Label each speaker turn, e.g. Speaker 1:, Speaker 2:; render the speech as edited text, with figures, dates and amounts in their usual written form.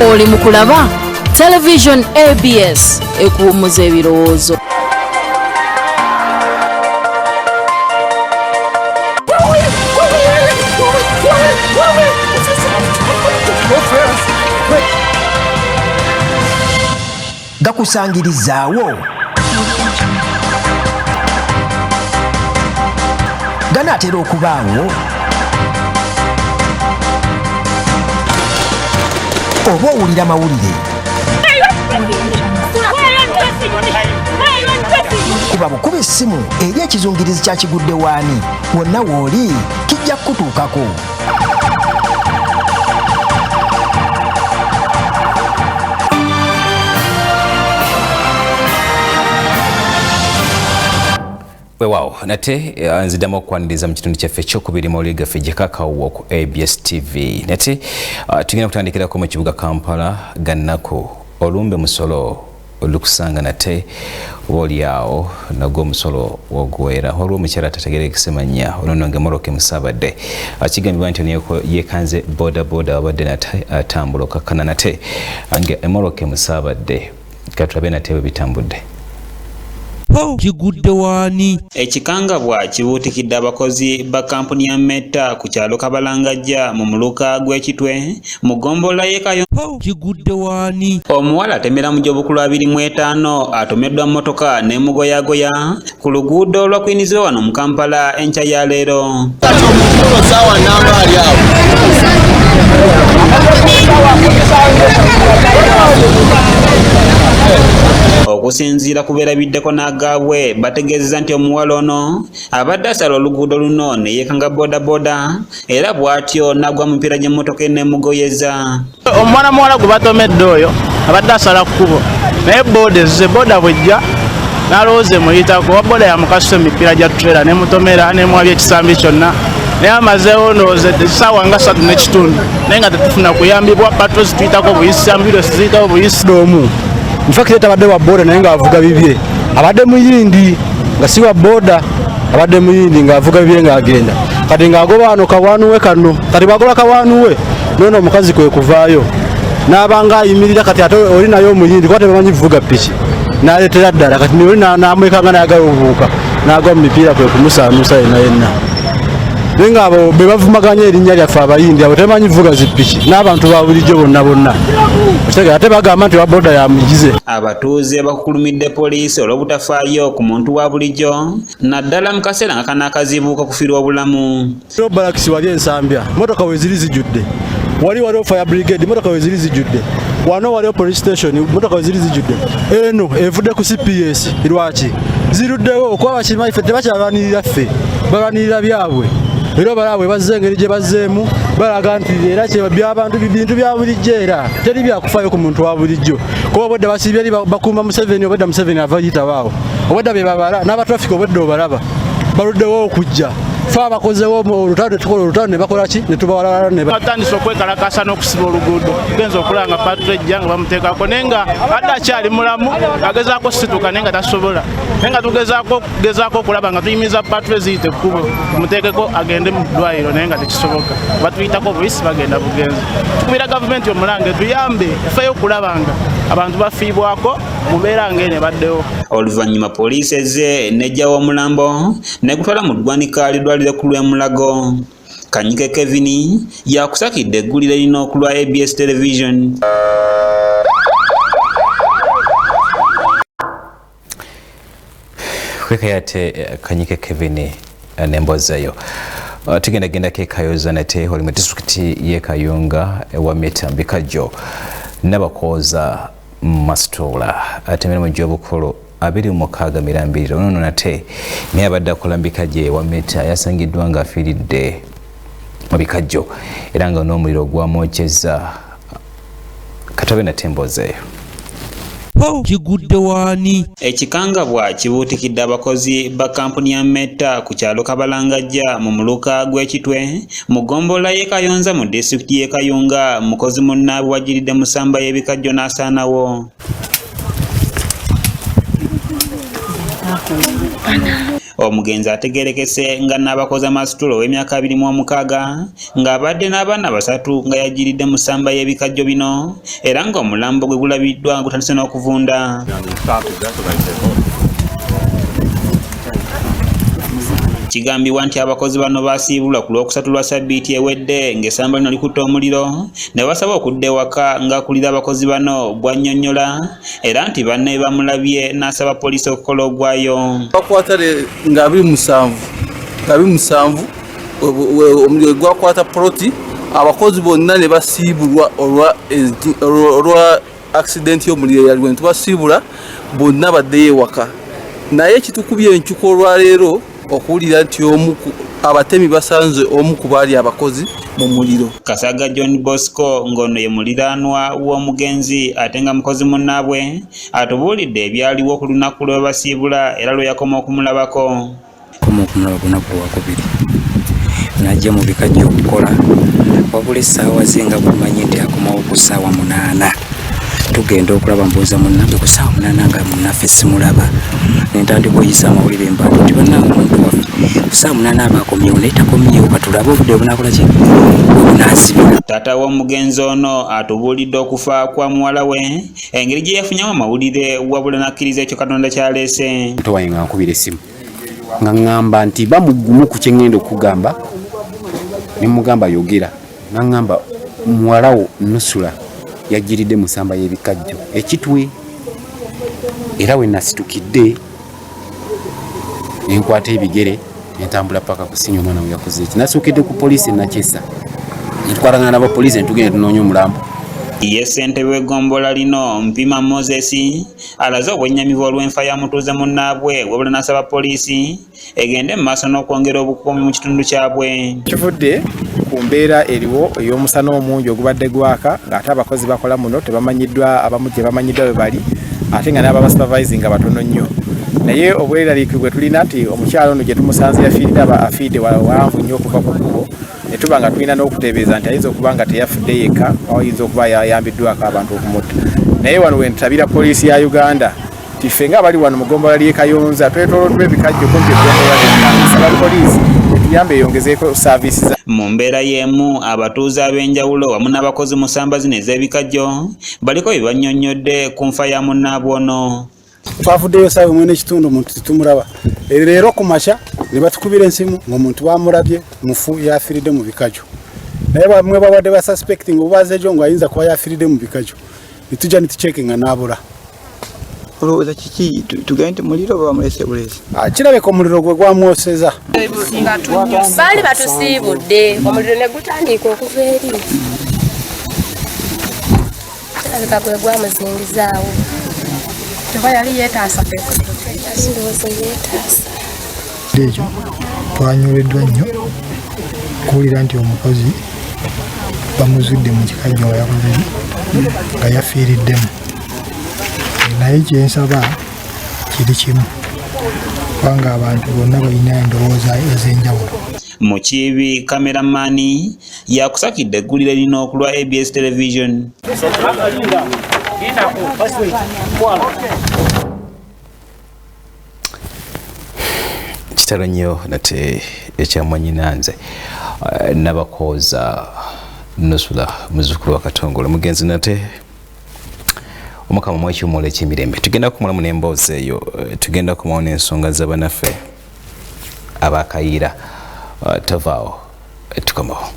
Speaker 1: oli mu kulaba television ABS ekuwummuza ebirowoozo.
Speaker 2: Gakusangirizaawo ganaatera okubaawo oba owulira mawulire kuba bukuba essimu eri ekizungirizi kya Kigudde Waani wonna w'oli kijja kutuukako.
Speaker 3: Wow, nate nziddamu okwaniriza mu kitundu kyaffe ekyokubiri mu mawulire gaffe gyekakawuwa ku ABS TV. Nate tugenda kutandikirako mu kibuga Kampala gannaku olumbe musolo olukusanga nate obaolyawo nagwo omusolo ogwera waliwo omukyala atategeerekese mannya olononge Moroke Musabadde akigambibwa nti yeekanze bodaboda abadde nate atambula okakkana nate nge Moroke Musabadde katulabe nate bwe bitambudde.
Speaker 4: Kigudde Waani.
Speaker 5: Ekikangabwa kibuutikidde abakozi ba kampuni ya Meta ku kyalo Kabalangajja mu muluka gw'Ekitwe mu ggombolola y'e Kayonza.
Speaker 4: Kigudde Waani.
Speaker 5: Omuwala atemera mu gy'obukulu 25 atomeddwa mmotoka n'emugoyagoya ku luguudo olwa Queensway wano mu Kampala enkya ya leero. Okusinziira ku beerabiddeko n'agaabwe bategeezezza nti omuwala ono abadde asala oluguudo luno ne yeekanga bodaboda era bw'atyo n'agwa mu mpiira gy'emmotoka eneemugoyeza.
Speaker 6: Omwana muwala gwe batomedde oyo abadde asala kkubo naye boda ezze boda bwejja n'alowooza emuyitako wa boda yamukasusa emipiira gya trailer n'emutomera n'emuwabya ekisambi kyonna naye amazeewo ndowooza essaawa nga 3:30 naye nga tetufuna kuyambibwa patro zituyitako buyisi ambulensi ziyitawo buyisi omu. Mfakire tabadde wa boda naye ng'avuga bibye abadde muyindi nga si wa boda abadde muyindi ng'avuga bibye ng'agenda kati ng'agoba wano kawaanuwe kano kati bwagoba kawaanuwe nono omukazi kwe kuvaayo n'abanga ayimirira kati ate oli naye omuyindi kuba tebamanyi vuga piki n'aleetera ddala kati oli n'amwekanga n'ayagala obuuka n'agwa mu mipiira kwe kumusaanuusa yenna yenna naye ng'abo be bavumaganya erinnya lyaffe abayindi abo tebamanyi vuga zipiki n'abantu ba bulijjo bonna bonna ate bagamba nti wa boda yamugize.
Speaker 5: Abatuuze bakukulumidde poliisi olw'obutafaayo ku muntu wa bulijjo naddala mu kaseera nga kanaakazibuuka kufiirwa obulamu.
Speaker 6: Balakisi wali ensambya motoka we ziri zijjudde waliwo fire brigade motoka we ziri zijjudde wano waliwo police station motoka we ziri zijjudde eno evudde ku CPS lwaki ziruddewo okuba bakimanyi ffe tebakyabanirira ffe babanirira byabwe era balabwe bazze engeri gye bazzeemu balaga nti era by'abantu bintu bya bulijjo era teri byakufaayo ku muntu wa bulijjo kuba obwedda basibye eri bakuuma Museveni obwedda Museveni ava yitawaawo obwedda be babala n'abatrafika obwedda obalaba baluddewo okujja fe abakozewo olutalo netukola olutalo ne bakola ki ne tubawalala ne batandise okwekalakasa n'okusiba oluguudo tugenza okulaba nga patro ejja nga bamuteekako naye nga adde akyali mulamu agezaako situka naye nga tasobola naye nga tugezaako okulaba nga tuyimiza patro eziyita ekkubo tumuteekeko agende mu ddwaliro naye nga tekisoboka batuyitako buyisi bagenda bugenzi. Tukubira gavumenti omulange tuyambe efeyo okulaba nga abantu bafiibwako mubeera ng'eno ebaddewo.
Speaker 5: Oluvannyuma poliisi ezze n'ejjawo omulambo n'egutwala mu ggwanika lidwaliro ku lw'Emulago. Kanyike Kevin yakusakidde eggulire lino ku lwa ABS Television.
Speaker 3: Kwekayate Kanyike Kevin nembozayo. Tugendagendako e Kayonza nate oli mu disitulikiti y'e Kayunga ewa Meta Mbikajjo n'abakooza masitoola atemera mu gy'obukulu 26 mirambiriro nono nate naye abadde akola Mbikajjo ewa Meta yasangiddwa ng'afiiridde mu Bikajjo era nga n'omuliro gwamwokyeza katabe nate mbozeeyo.
Speaker 4: Kigudde Waani.
Speaker 5: Ekikangabwa kibuutikidde abakozi ba kampuni ya Meta ku kyalo Kabalangajja mu muluka gw'Ekitwe mu ggombolola y'e Kayonza mu disitulikiti y'e Kayunga mukozi munnaabwe wajjiridde mu ssamba y'Ebikajjo n'asaanawo. Omugenzi ategerekese nga n'abakozi amasitulo w'emyaka 26 ng'abadde n'abaana 3 nga yajiridde mu ssamba y'ebikajjo bino era ng'omulambo gwe gulabiddwa gutandise n'okuvunda. Kigambibwa nti abakozi bano basiibulwa ku Lwokusatu lwa Ssabbiiti ewedde ng'essamba lino likutta omuliro ne basaba okudda ewaka ng'akulira abakozi bano bw'annyonnyola era nti banne bamulabye n'asaba poliisi okukola ogwayo.
Speaker 7: Bakwata nga 27 omuliro gwakwata poloti abakozi bonna ne basiibulwa olwa accident y'omuliro yaliwo ne tubasiibula bonna baddeyo ewaka naye kitukubye enkyuko olwaleero okuwulira nti abatemi basanze omu ku baali abakozi mu muliro.
Speaker 5: Kasaga John Bosco ngono ye muliraanwa w'omugenzi ate nga mukozi munnaabwe atubuulidde ebyaliwo ku lunaku lwe basiibula era lwe yakoma okumulabako.
Speaker 8: Okumulaba lunaku lwakubiri najja mu bikajjo okukola wabula essaawa ze nga bumanyi nti akomawo ku ssaawa 8 tugenda okulaba mbuuza munnange ku ssaawa 8 nga munnaffe simulaba nentandika oyisa amawulire mbantu nti bannange omuntu waffe ku ssaawa 8 aba akomyewo naye takomyewo katulabe obudde obunakola ki obunaazibira.
Speaker 5: Taata w'omugenzi ono atubuulidde okufa kwa muwala we engeri gye yafunyamu amawulire wabula n'akkiriza ekyo Katonda kyaleese.
Speaker 9: Muto wange nga nkubira essimu nga ŋŋamba nti bamugumu ku kye ŋŋenda okugamba ne mugamba yogera naŋŋamba muwalawo Nusula yajiridde mu ssamba y'ebikajjo ekitwe era we nasitukidde nenkwata ebigere nentambula paka ku Ssinyo omwana we yakoze eki nasuukidde ku poliisi Nakyesa netwalagana n'abapoliisi netugenda tunoonya omulambo.
Speaker 5: Ye ssentebe w'eggombola lino Mpima Moses alaze obwennyamivu olw'enfa ya mutuuze munnaabwe wabula n'asaba poliisi egende mu maaso n'okwongera obukuumi mu kitundu kyabwe.
Speaker 10: Kivudde ku mbeera eriwo ey'omusana omungi ogubadde gwaka ng'ate abakozi bakola muno tebamanyiddwa abamu gye bamanyiddwa bwe bali ate nga n'ababasupervising nga batono nnyo naye obweraliikibwe tulina nti omukyalo ono gye tumusanze yafiiridde afiidde wanvu nnyo okuva ku kkubo ne tuba nga tulina n'okuteebereza nti ayinza okuba nga teyafudde yekka ayinza okuba yayambiddwako abantu okumutta naye wano we ntabira poliisi ya Uganda nti ffe nga abali wano mu ggombolola ly'e Kayonza twetooloddwa ebikajjo kumpi eggombolola lyonna nsaba poliisi etuyambe eyongezeeko saaviisi.
Speaker 5: Mu mbeera y'emu abatuuze ab'enjawulo wamu n'abakozi mu ssamba zino ez'ebikajjo baliko bye bannyonnyodde ku nfa ya munnaabwe ono.
Speaker 6: Twavuddeyo saawa emwe n'ekitundu omuntu tetumulaba leero ku makya ne batukubira ensimu ng'omuntu bamulabye mufu yafiiridde mu bikajjo naye bamwe babadde basuspecting obubaazejo ng'ayinza kuba yafiiridde mu bikajjo ne tujja ne tucekinga n'abula.
Speaker 7: Olowooza kiki tugende nti muliro oba bamulese buleesi?
Speaker 6: Kirabika omuliro gwe gwamwoseza.
Speaker 11: Baali batusiibudde omuliro ne gutandika okuva eri kirabika gwe gwamuzingizaawo. Oba yali yeetaasa kirowooza yeetaasa.
Speaker 12: Ekyo twanywereddwa nnyo kuwulira nti omukozi bamuzudde mu kikajjo nga yakoze nga yafiiriddemu naye kyensaba kiri kimu kubanga abantu bonna balina endowooza ez'enjawulo.
Speaker 5: Mu Kiibi kameramani yakusakidde eggulire erina okulwa ABS Television.
Speaker 3: Kitalo nnyo nate ekyamwanyinanze Nabakooza Nusula muzzukulu wa Katongole mugenzi nate omukama mwekyumula ekyemirembe tugenda kumulamu n'emboozi eyo tugenda kumawo n'ensonga z'abanaffe abakayiira tavaawo tukomawo.